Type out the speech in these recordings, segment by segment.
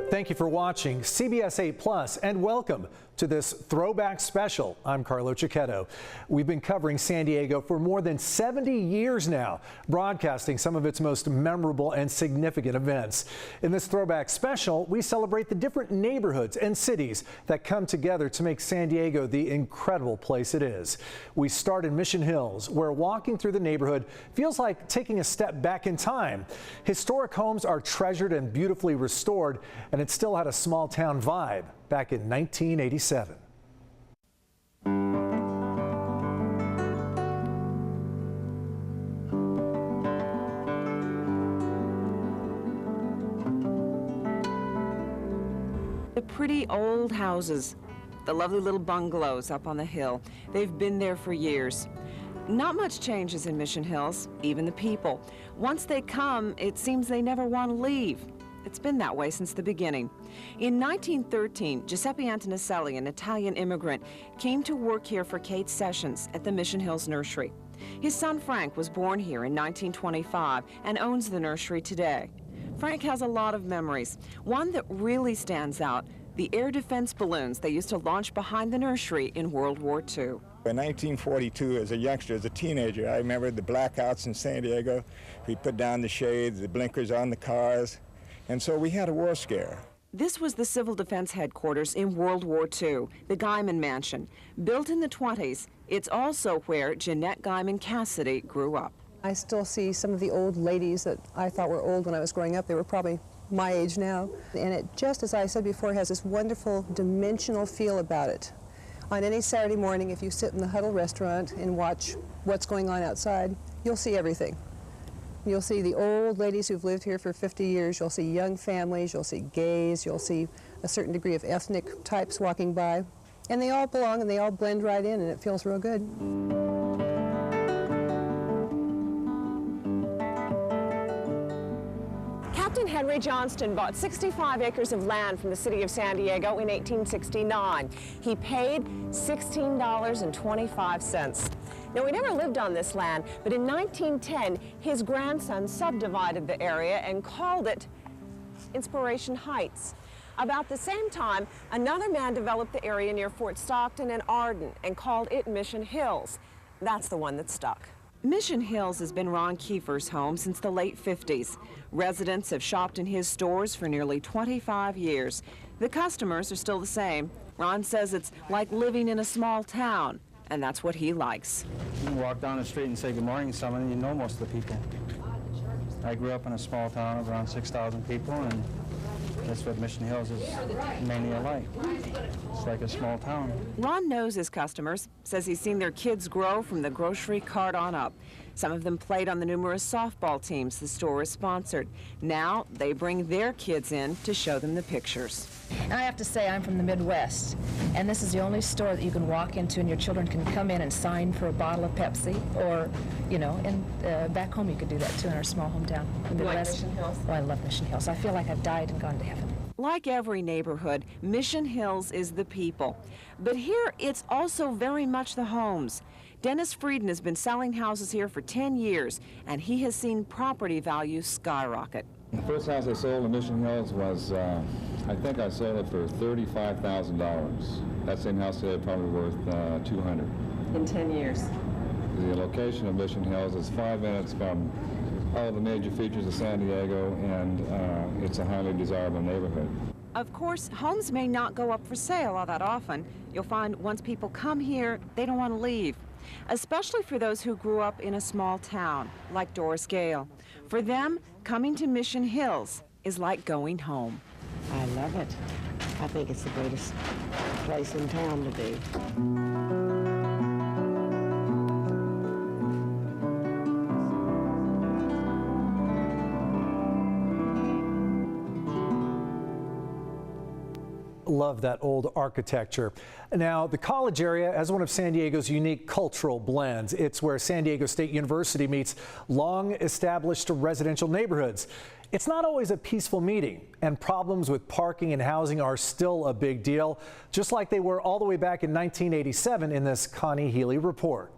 Thank you for watching CBS 8 Plus and welcome to this Throwback Special. I'm Carlo Cicchetto. We've been covering San Diego for more than 70 years now, broadcasting some of its most memorable and significant events. In this Throwback Special, we celebrate the different neighborhoods and cities that come together to make San Diego the incredible place it is. We start in Mission Hills, where walking through the neighborhood feels like taking a step back in time. Historic homes are treasured and beautifully restored, and it still had a small town vibe back in 1987. The pretty old houses, the lovely little bungalows up on the hill, they've been there for years. Not much changes in Mission Hills, even the people. Once they come, it seems they never want to leave. It's been that way since the beginning. In 1913, Giuseppe Antonicelli, an Italian immigrant, came to work here for Kate Sessions at the Mission Hills Nursery. His son Frank was born here in 1925 and owns the nursery today. Frank has a lot of memories. One that really stands out, the air defense balloons they used to launch behind the nursery in World War II. In 1942, as a youngster, as a teenager, I remember the blackouts in San Diego. We put down the shades, the blinkers on the cars. And so we had a war scare. This was the Civil Defense Headquarters in World War II, the Guyman Mansion. Built in the 20s, it's also where Jeanette Guyman Cassidy grew up. I still see some of the old ladies that I thought were old when I was growing up. They were probably my age now. And it, just as I said before, has this wonderful dimensional feel about it. On any Saturday morning, if you sit in the Huddle restaurant and watch what's going on outside, you'll see everything. You'll see the old ladies who've lived here for 50 years, you'll see young families, you'll see gays, you'll see a certain degree of ethnic types walking by. And they all belong and they all blend right in, and it feels real good. Captain Henry Johnston bought 65 acres of land from the city of San Diego in 1869. He paid $16.25. Now, he never lived on this land, but in 1910, his grandson subdivided the area and called it Inspiration Heights. About the same time, another man developed the area near Fort Stockton and Arden and called it Mission Hills. That's the one that stuck. Mission Hills has been Ron Kiefer's home since the late 50s. Residents have shopped in his stores for nearly 25 years. The customers are still the same. Ron says it's like living in a small town, and that's what he likes. You walk down the street and say good morning to someone, and you know most of the people. I grew up in a small town of around 6,000 people, and that's what Mission Hills is mainly alike. It's like a small town. Ron knows his customers, says he's seen their kids grow from the grocery cart on up. Some of them played on the numerous softball teams the store has sponsored. Now they bring their kids in to show them the pictures. And I have to say, I'm from the Midwest, and this is the only store that you can walk into and your children can come in and sign for a bottle of Pepsi, or, you know, and back home you could do that too in our small hometown. The Midwest. Like Mission Hills? Oh, I love Mission Hills. I feel like I've died and gone to heaven. Like every neighborhood, Mission Hills is the people. But here, it's also very much the homes. Dennis Frieden has been selling houses here for 10 years, and he has seen property values skyrocket. The first house I sold in Mission Hills was, I think I sold it for $35,000. That same house today is probably worth $200,000. In 10 years. The location of Mission Hills is 5 minutes from all the major features of San Diego, and it's a highly desirable neighborhood. Of course, homes may not go up for sale all that often. You'll find once people come here, they don't want to leave. Especially for those who grew up in a small town, like Doris Gale. For them, coming to Mission Hills is like going home. I love it. I think it's the greatest place in town to be. Love that old architecture. Now, the college area has one of San Diego's unique cultural blends. It's where San Diego State University meets long-established residential neighborhoods. It's not always a peaceful meeting, and problems with parking and housing are still a big deal, just like they were all the way back in 1987 in this Connie Healy report.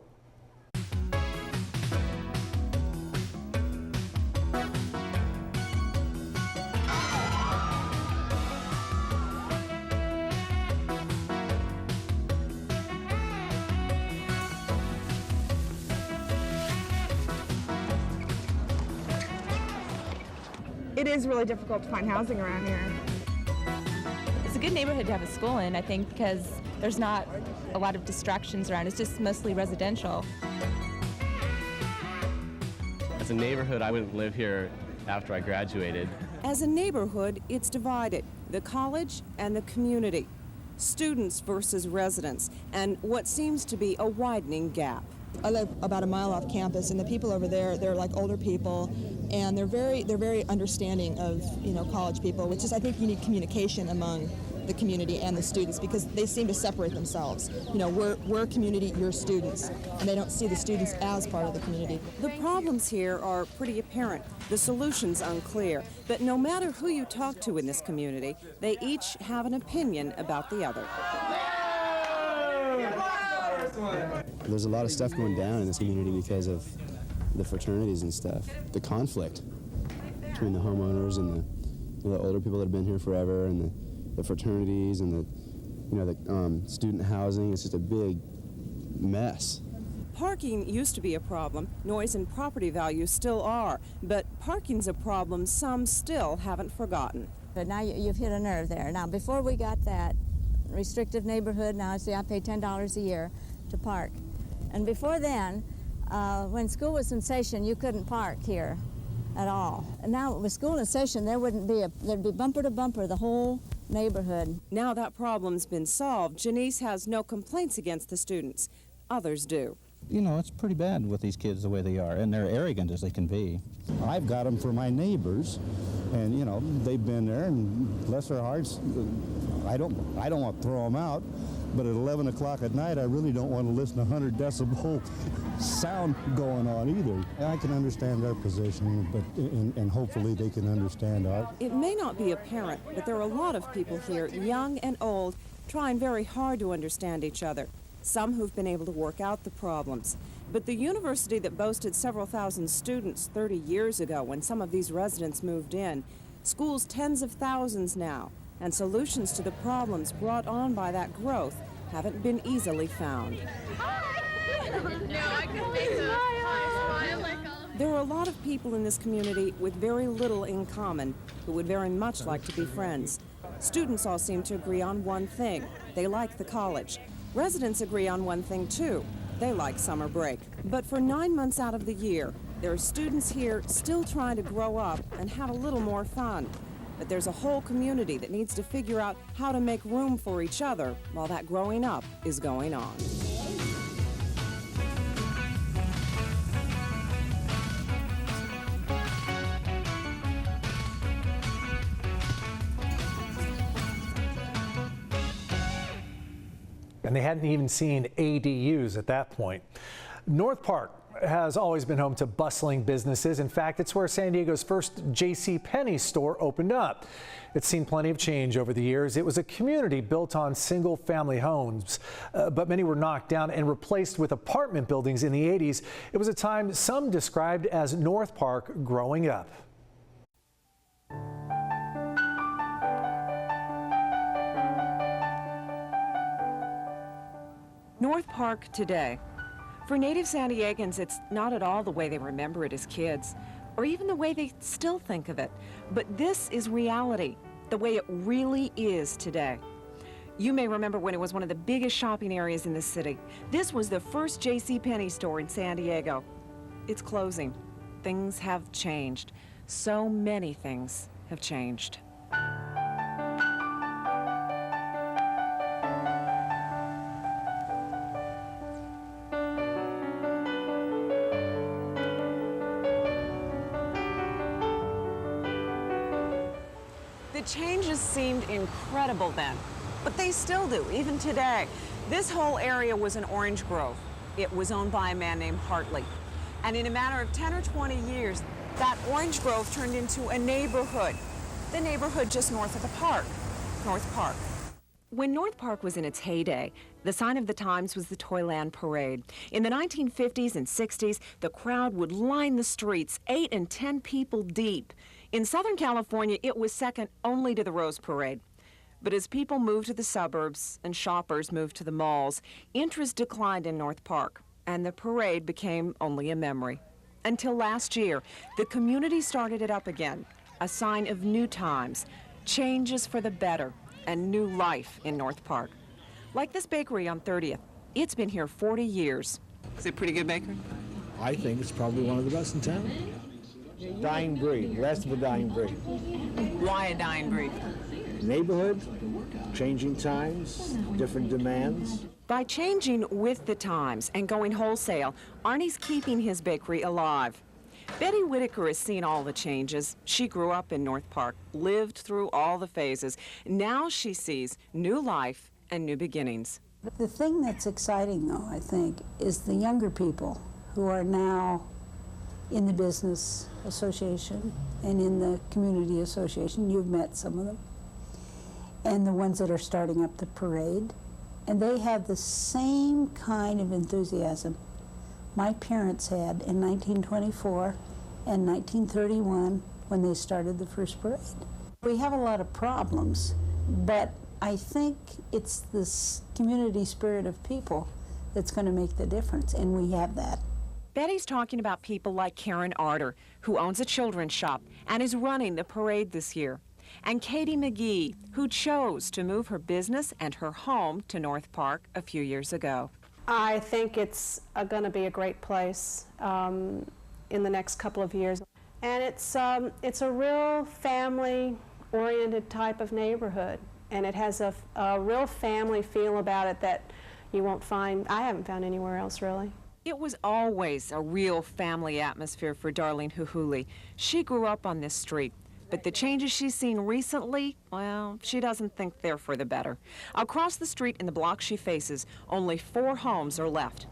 It is really difficult to find housing around here. It's a good neighborhood to have a school in, I think, because there's not a lot of distractions around. It's just mostly residential. As a neighborhood, I wouldn't live here after I graduated. As a neighborhood, it's divided, the college and the community, students versus residents, and what seems to be a widening gap. I live about a mile off campus, and the people over there, they're like older people, and they're very understanding of, you know, college people, which is, I think you need communication among the community and the students, because they seem to separate themselves. You know, we're community, you're students, and they don't see the students as part of the community. The problems here are pretty apparent, the solutions unclear, but no matter who you talk to in this community, they each have an opinion about the other. There's a lot of stuff going down in this community because of the fraternities and stuff. The conflict between the homeowners and the older people that have been here forever, and the fraternities and the student housing. It's just a big mess. Parking used to be a problem. Noise and property values still are. But parking's a problem some still haven't forgotten. But now you've hit a nerve there. Now, before we got that restrictive neighborhood, now see, I pay $10 a year to park. And before then, when school was in session, you couldn't park here at all. And now with school in session, there'd be bumper to bumper the whole neighborhood. Now that problem's been solved, Janice has no complaints against the students. Others do. You know, it's pretty bad with these kids the way they are, and they're arrogant as they can be. I've got them for my neighbors, and you know, they've been there, and bless their hearts, I don't want to throw them out, but at 11 o'clock at night, I really don't want to listen to 100 decibel sound going on either. I can understand their position, but and hopefully they can understand ours. It may not be apparent, but there are a lot of people here, young and old, trying very hard to understand each other. Some who've been able to work out the problems. But the university that boasted several thousand students 30 years ago when some of these residents moved in, schools tens of thousands now, and solutions to the problems brought on by that growth haven't been easily found. There are a lot of people in this community with very little in common who would very much like to be friends. Students all seem to agree on one thing. They like the college. Residents agree on one thing, too. They like summer break. But for 9 months out of the year, there are students here still trying to grow up and have a little more fun. But there's a whole community that needs to figure out how to make room for each other while that growing up is going on. And they hadn't even seen ADUs at that point. North Park has always been home to bustling businesses. In fact, it's where San Diego's first JCPenney store opened up. It's seen plenty of change over the years. It was a community built on single-family homes, but many were knocked down and replaced with apartment buildings in the 80s. It was a time some described as North Park growing up. North Park today. For native San Diegans, it's not at all the way they remember it as kids, or even the way they still think of it. But this is reality, the way it really is today. You may remember when it was one of the biggest shopping areas in the city. This was the first JCPenney store in San Diego. It's closing. Things have changed. So many things have changed. The changes seemed incredible then, but they still do, even today. This whole area was an orange grove. It was owned by a man named Hartley. And in a matter of 10 or 20 years, that orange grove turned into a neighborhood. The neighborhood just north of the park, North Park. When North Park was in its heyday, the sign of the times was the Toyland Parade. In the 1950s and 60s, the crowd would line the streets, 8 and 10 people deep. In Southern California, it was second only to the Rose Parade. But as people moved to the suburbs and shoppers moved to the malls, interest declined in North Park, and the parade became only a memory. Until last year, the community started it up again. a sign of new times, changes for the better, and new life in North Park. Like this bakery on 30th. It's been here 40 years. Is it a pretty good bakery? I think it's probably one of the best in town. Dying breed, last of a dying breed. Why a dying breed? Neighborhood, changing times, different demands. By changing with the times and going wholesale, Arnie's keeping his bakery alive. Betty Whitaker has seen all the changes. She grew up in North Park, lived through all the phases. Now she sees new life and new beginnings. The thing that's exciting, though, I think, is the younger people who are now in the business association and in the community association. You've met some of them. And the ones that are starting up the parade. And they have the same kind of enthusiasm my parents had in 1924 and 1931 when they started the first parade. We have a lot of problems, but I think it's this community spirit of people that's going to make the difference, and we have that. Betty's talking about people like Karen Arter, who owns a children's shop and is running the parade this year, and Katie McGee, who chose to move her business and her home to North Park a few years ago. I think it's going to be a great place in the next couple of years. And it's a real family-oriented type of neighborhood. And it has a real family feel about it that you won't find, I haven't found anywhere else, really. It was always a real family atmosphere for Darlene Huhuli. She grew up on this street, but the changes she's seen recently, well, she doesn't think they're for the better. Across the street in the block she faces, only 4 homes are left.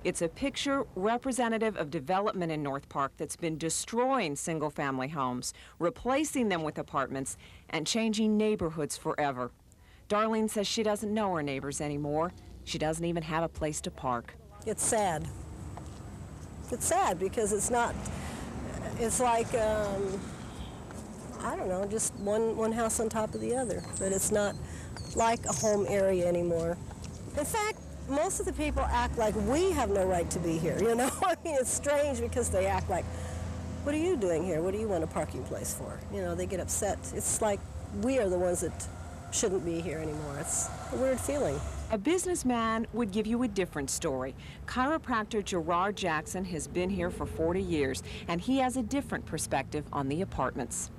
It's a picture representative of development in North Park that's been destroying single-family homes, replacing them with apartments, and changing neighborhoods forever. Darlene says she doesn't know her neighbors anymore. She doesn't even have a place to park. It's sad. It's sad because it's not, it's like, I don't know, just one house on top of the other, but it's not like a home area anymore. In fact, most of the people act like we have no right to be here, you know? I mean, it's strange because they act like, what are you doing here? What do you want a parking place for? You know, they get upset. It's like we are the ones that shouldn't be here anymore. It's a weird feeling. A businessman would give you a different story. Chiropractor Gerard Jackson has been here for 40 years, and he has a different perspective on the apartments.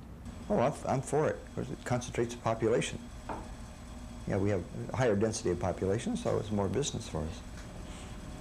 Oh, I'm for it, because it concentrates the population. You know, we have a higher density of population, so it's more business for us.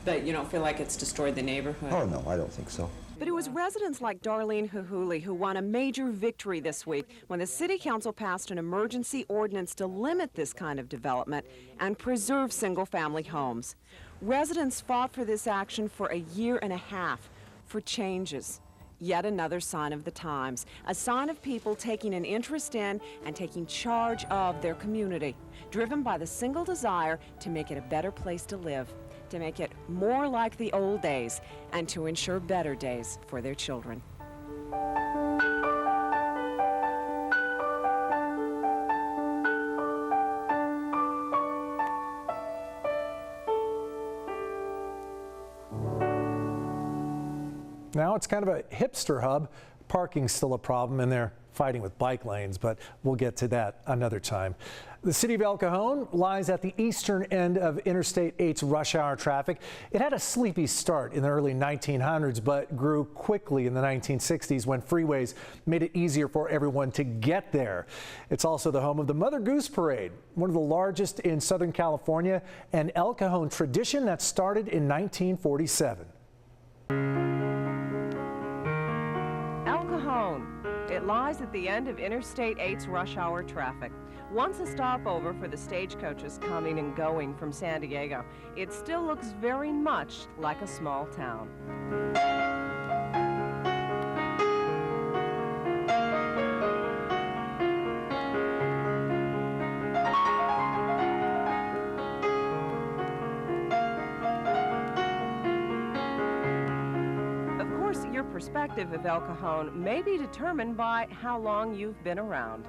But you don't feel like it's destroyed the neighborhood? Oh, no, I don't think so. But it was residents like Darlene Huhuli who won a major victory this week when the City Council passed an emergency ordinance to limit this kind of development and preserve single-family homes. Residents fought for this action for a year and a half for changes. Yet another sign of the times, a sign of people taking an interest in and taking charge of their community, driven by the single desire to make it a better place to live, to make it more like the old days, and to ensure better days for their children. Now it's kind of a hipster hub. Parking's still a problem, and they're fighting with bike lanes, but we'll get to that another time. The city of El Cajon lies at the eastern end of Interstate 8's rush hour traffic. It had a sleepy start in the early 1900s, but grew quickly in the 1960s when freeways made it easier for everyone to get there. It's also the home of the Mother Goose Parade, one of the largest in Southern California, an El Cajon tradition that started in 1947. El Cajon. It lies at the end of Interstate 8's rush hour traffic. Once a stopover for the stagecoaches coming and going from San Diego, it still looks very much like a small town. Your perspective of El Cajon may be determined by how long you've been around.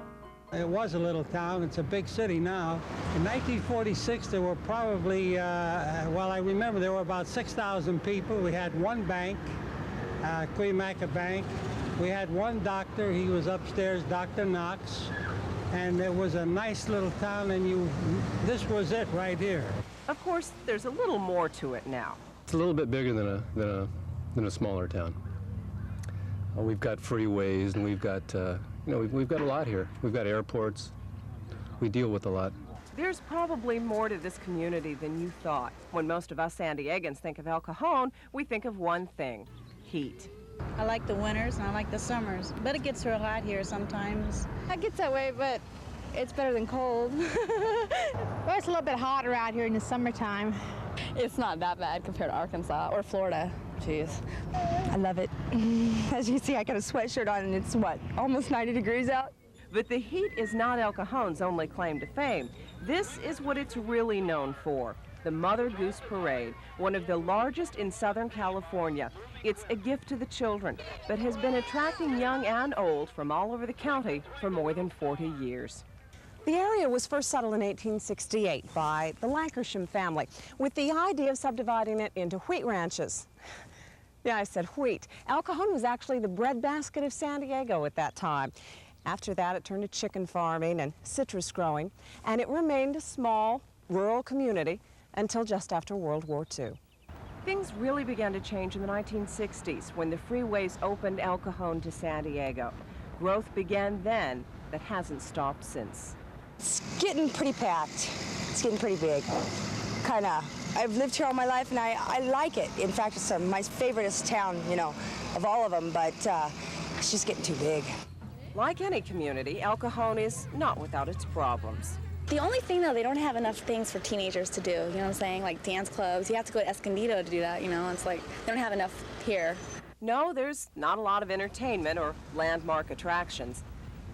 It was a little town. It's a big city now. In 1946, there were probably, well, I remember there were about 6,000 people. We had one bank, Cuyamaca Bank, We had one doctor, he was upstairs, Dr. Knox, and it was a nice little town, and this was it right here. Of course, there's a little more to it now. It's a little bit bigger than a smaller town. We've got freeways, and we've got we've got a lot here. We've got airports. We deal with a lot. There's probably more to this community than you thought. When most of us San Diegans think of El Cajon, we think of one thing: heat. I like the winters and I like the summers, but it gets real hot here sometimes. It gets that way, but it's better than cold. Well, it's a little bit hotter out here in the summertime. It's not that bad compared to Arkansas or Florida. Jeez. I love it. As you see, I got a sweatshirt on and it's, what, almost 90 degrees out? But the heat is not El Cajon's only claim to fame. This is what it's really known for: the Mother Goose Parade, one of the largest in Southern California. It's a gift to the children, but has been attracting young and old from all over the county for more than 40 years. The area was first settled in 1868 by the Lancashire family with the idea of subdividing it into wheat ranches. Yeah, I said wheat. El Cajon was actually the breadbasket of San Diego at that time. After that, it turned to chicken farming and citrus growing, and it remained a small, rural community until just after World War II. Things really began to change in the 1960s when the freeways opened El Cajon to San Diego. Growth began then, but hasn't stopped since. It's getting pretty packed. It's getting pretty big. I've lived here all my life and I like it. In fact, it's my favoriteest town, of all of them, but it's just getting too big. Like any community, El Cajon is not without its problems. The only thing, though, they don't have enough things for teenagers to do, you know what I'm saying? Like dance clubs. You have to go to Escondido to do that, It's like they don't have enough here. No, there's not a lot of entertainment or landmark attractions.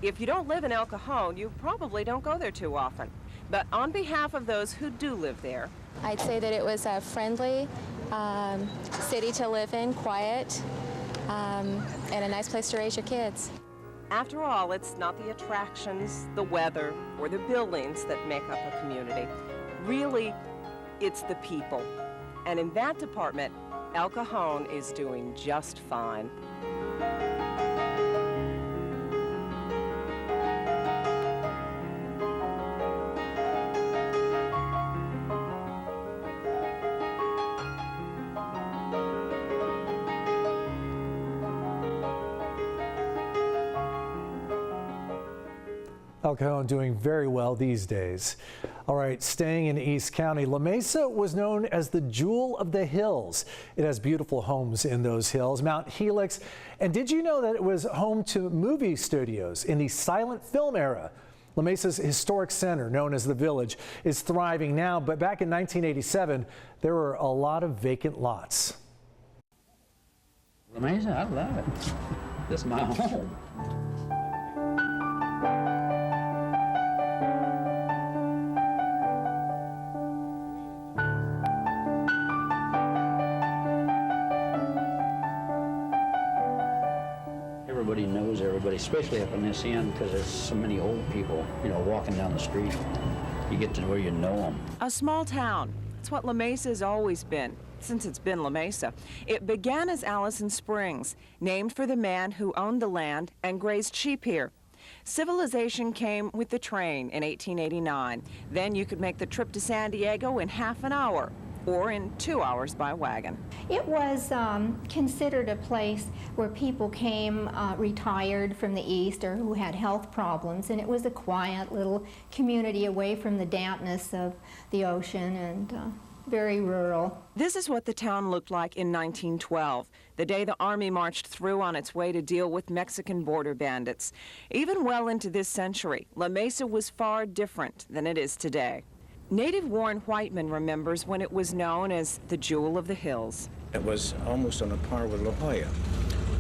If you don't live in El Cajon, you probably don't go there too often. But on behalf of those who do live there, I'd say that it was a friendly city to live in, quiet, and a nice place to raise your kids. after all, it's not the attractions, the weather, or the buildings that make up a community. Really, it's the people. And in that department, El Cajon is doing just fine. El Cajon doing very well these days. All right, staying in East County, La Mesa was known as the Jewel of the Hills. It has beautiful homes in those hills, Mount Helix. And did you know that it was home to movie studios in the silent film era? La Mesa's historic center, known as the Village, is thriving now, but back in 1987, there were a lot of vacant lots. La Mesa, I love it. This is my home. Everybody knows everybody, especially up in this end, because there's so many old people, you know, walking down the street. You get to where you know them. A small town. It's what La Mesa has always been, since it's been La Mesa. It began as Allison Springs, named for the man who owned the land and grazed sheep here. Civilization came with the train in 1889. Then you could make the trip to San Diego in half an hour, or in 2 hours by wagon. It was considered a place where people came retired from the East or who had health problems, and it was a quiet little community away from the dampness of the ocean and very rural. This is what the town looked like in 1912, the day the Army marched through on its way to deal with Mexican border bandits. Even well into this century, La Mesa was far different than it is today. Native Warren Whiteman remembers when it was known as the Jewel of the Hills. It was almost on a par with La Jolla,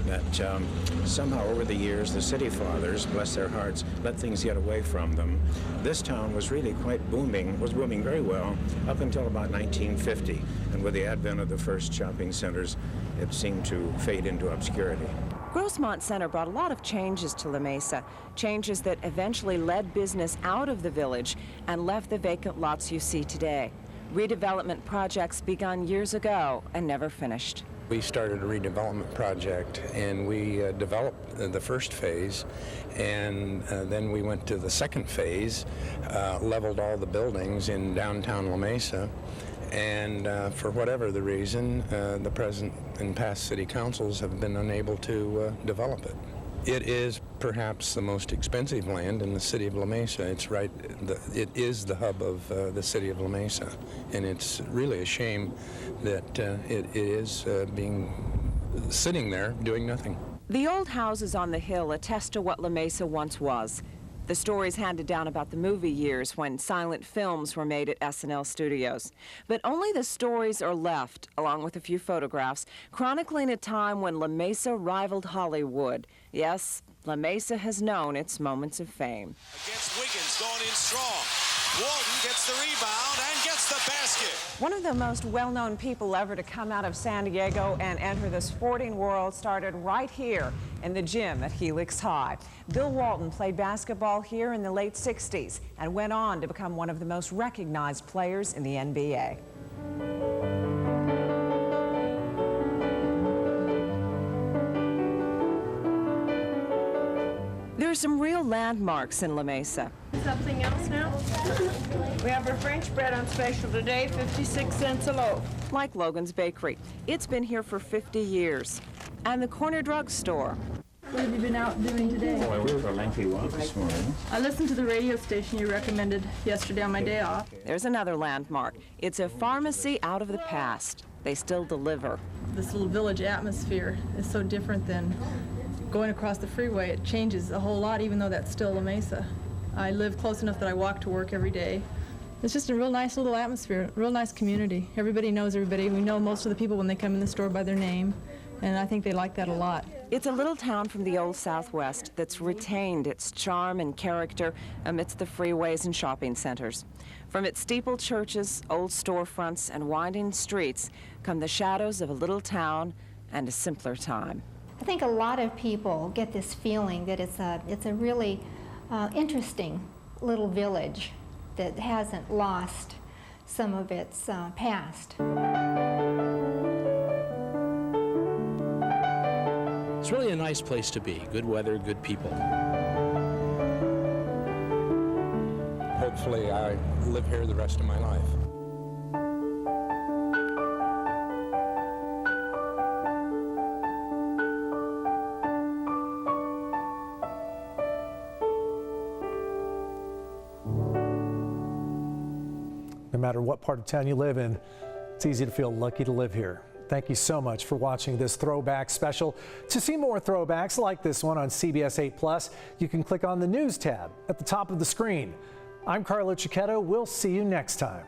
that somehow over the years the city fathers, bless their hearts, let things get away from them. This town was really quite booming, was booming very well up until about 1950, and with the advent of the first shopping centers, it seemed to fade into obscurity. Grossmont Center brought a lot of changes to La Mesa, changes that eventually led business out of the village and left the vacant lots you see today. Redevelopment projects begun years ago and never finished. We started a redevelopment project, and we developed the first phase, and then we went to the second phase, leveled all the buildings in downtown La Mesa, and for whatever the reason, the present and past city councils have been unable to develop it. It is perhaps the most expensive land in the city of La Mesa. It's right, it is the hub of the city of La Mesa, and it's really a shame that it is sitting there doing nothing. The old houses on the hill attest to what La Mesa once was. The stories handed down about the movie years when silent films were made at SNL studios. But only the stories are left, along with a few photographs, chronicling a time when La Mesa rivaled Hollywood. Yes, La Mesa has known its moments of fame. Against Wiggins, going in strong. Walton gets the rebound and gets the basket. One of the most well-known people ever to come out of San Diego and enter the sporting world started right here in the gym at Helix High. Bill Walton played basketball here in the late 60s and went on to become one of the most recognized players in the NBA. There are some real landmarks in La Mesa. Something else now? We have our French bread on special today, 56 cents a loaf. Like Logan's Bakery. It's been here for 50 years. And the corner drugstore. What have you been out doing today? Oh, I went for a lengthy walk this morning. I listened to the radio station you recommended yesterday on my day off. There's another landmark. It's a pharmacy out of the past. They still deliver. This little village atmosphere is so different than going across the freeway. It changes a whole lot, even though that's still La Mesa. I live close enough that I walk to work every day. It's just a real nice little atmosphere, real nice community. Everybody knows everybody. We know most of the people when they come in the store by their name, and I think they like that a lot. It's a little town from the old Southwest that's retained its charm and character amidst the freeways and shopping centers. From its steepled churches, old storefronts, and winding streets come the shadows of a little town and a simpler time. I think a lot of people get this feeling that it's a really interesting little village that hasn't lost some of its past. It's really a nice place to be. Good weather, good people. Hopefully I live here the rest of my life. No matter what part of town you live in, it's easy to feel lucky to live here. Thank you so much for watching this Throwback Special. To see more throwbacks like this one on CBS 8+, you can click on the News tab at the top of the screen. I'm Carlo Cicchetto. We'll see you next time.